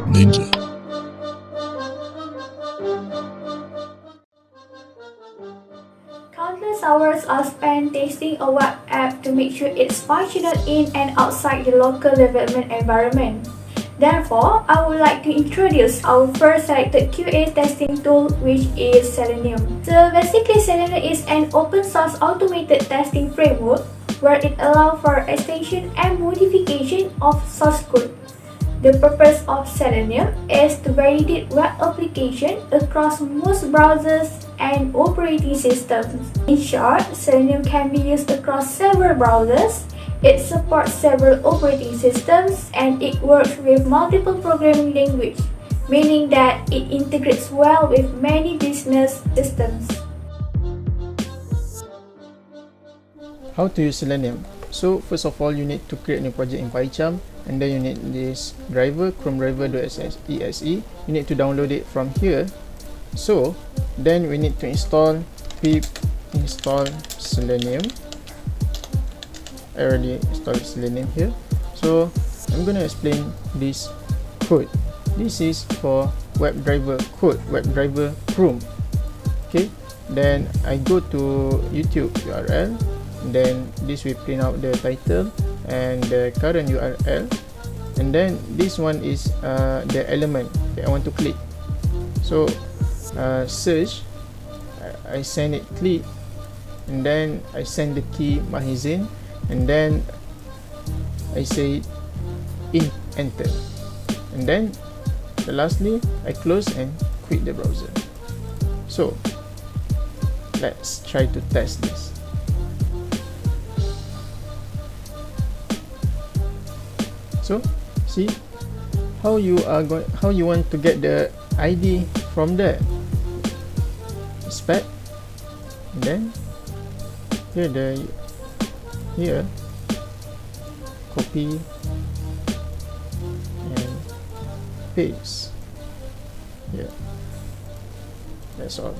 Ninja. Countless hours are spent testing a web app to make sure it's functional in and outside the local development environment. Therefore, I would like to introduce our first selected QA testing tool, which is Selenium. So basically, Selenium is an open source automated testing framework where it allows for extension and modification of source code. The purpose of Selenium is to validate web applications across most browsers and operating systems. In short, Selenium can be used across several browsers. It supports several operating systems and it works with multiple programming languages, meaning that it integrates well with many business systems. How to use Selenium? So first of all, you need to create a new project in PyCharm, and then you need this driver, chrome driver.exe. You need to download it from here. So then we need to install pip install Selenium. I already installed Selenium here. So I'm going to explain this code. This is for WebDriver code, WebDriver Chrome. Okay, then I go to YouTube URL. Then this will print out the title and the current URL, and then this one is the element that I want to click. So search, I send it click, and then I send the key mahizin, and then I say enter, and then lastly I close and quit the browser. So let's try to test this. So see how you want to get the ID from there. Spec, and then here copy and paste. Yeah, that's all.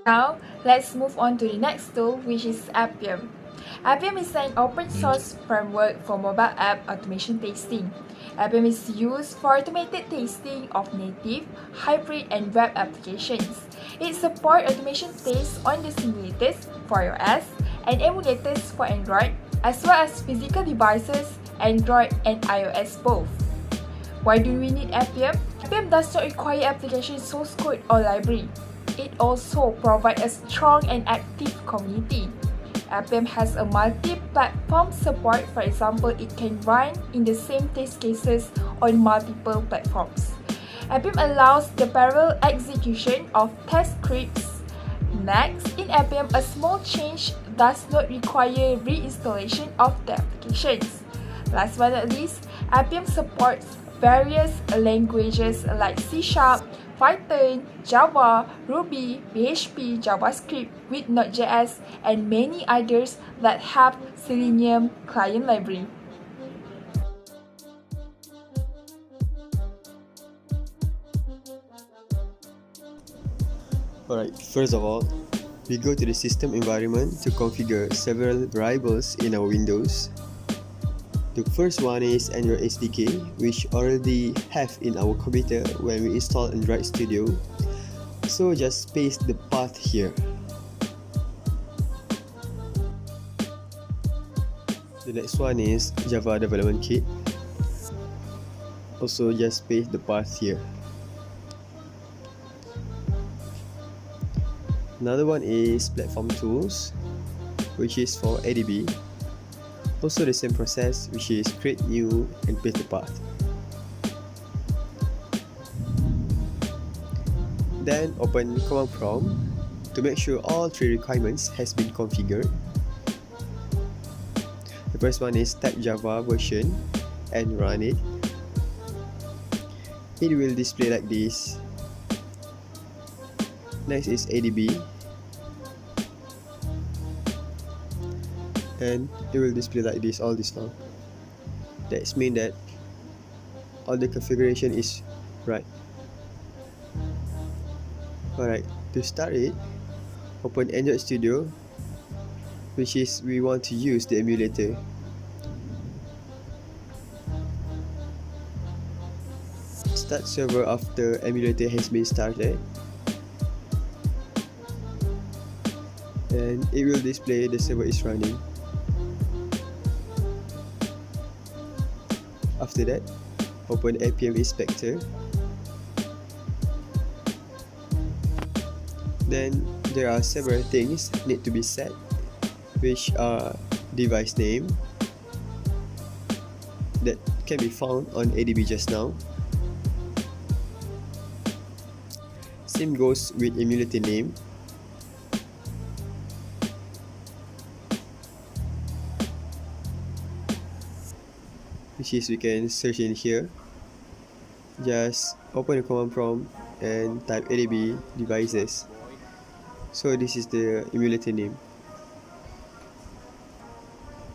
Now, let's move on to the next tool, which is Appium. Appium is an open source framework for mobile app automation testing. Appium is used for automated testing of native, hybrid, and web applications. It supports automation tests on the simulators for iOS and emulators for Android, as well as physical devices, Android and iOS both. Why do we need Appium? Appium does not require application source code or library. It also provides a strong and active community. Appium has a multi-platform support. For example, it can run in the same test cases on multiple platforms. Appium allows the parallel execution of test scripts. Next, in Appium, a small change does not require reinstallation of the applications. Last but not least, Appium supports various languages like C#, Python, Java, Ruby, PHP, JavaScript with Node.js, and many others that have Selenium client library. Alright, first of all, we go to the system environment to configure several variables in our Windows. The first one is Android SDK, which already have in our computer when we install Android Studio. So just paste the path here. The next one is Java Development Kit. Also just paste the path here. Another one is Platform Tools, which is for ADB. Also the same process, which is create new and paste the path. Then open command prompt to make sure all three requirements has been configured. The first one is type Java version and run it. It will display like this. Next is ADB, and it will display like this all this long. That means that all the configuration is right. Alright, to start it, open Android Studio, which is we want to use the emulator. Start server after emulator has been started, and it will display the server is running. After that, open Appium Inspector. Then there are several things need to be set, which are device name that can be found on ADB just now. Same goes with emulator name. Which is we can search in here. Just open the command prompt and type ADB devices. So this is the emulator name.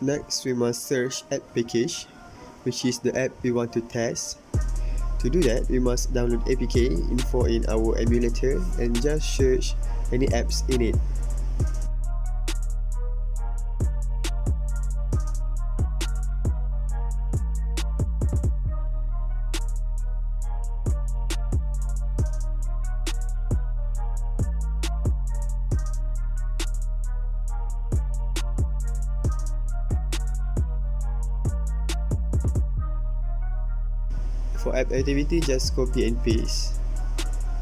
Next, we must search app package, which is the app we want to test. To do that, we must download APK info in our emulator and just search any apps in it. For app activity, just copy and paste.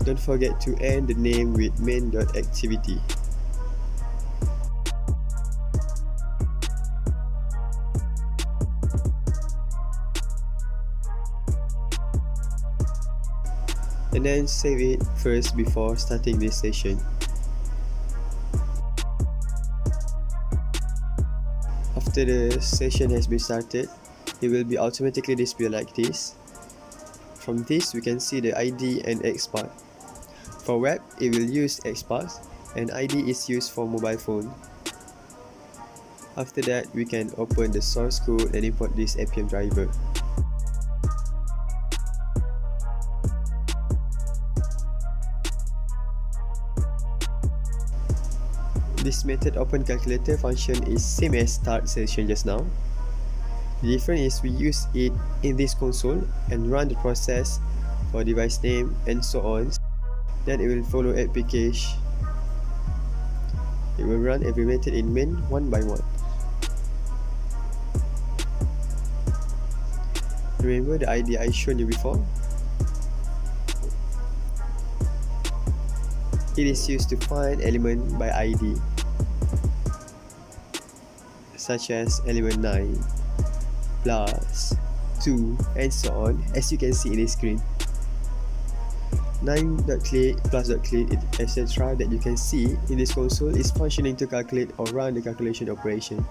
Don't forget to end the name with main.activity. and then save it first before starting this session. After the session has been started, it will be automatically displayed like this. From this, we can see the ID and XPath. For web, it will use XPath, and ID is used for mobile phone. After that, we can open the source code and import this Appium driver. This method open calculator function is same as start session just now. The difference is we use it in this console and run the process for device name and so on. Then it will follow API cache. It will run every method in main one by one. Remember the ID I showed you before? It is used to find element by ID, such as element 9, plus, 2, and so on, as you can see in the screen. 9.click, plus.click, etc. that you can see in this console is functioning to calculate or run the calculation operation.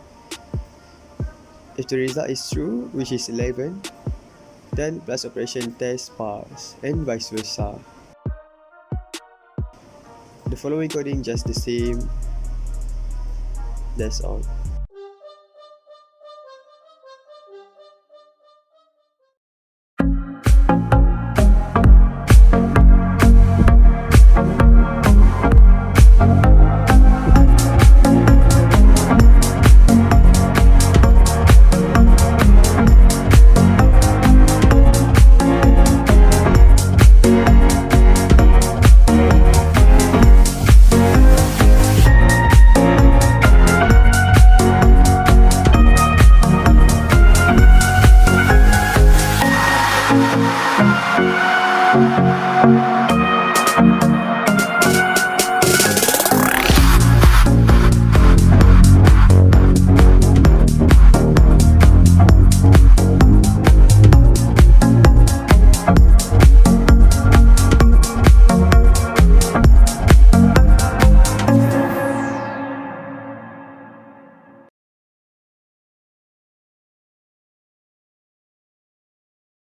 If the result is true, which is 11, then plus operation test pass, and vice versa. The following coding just the same. That's all.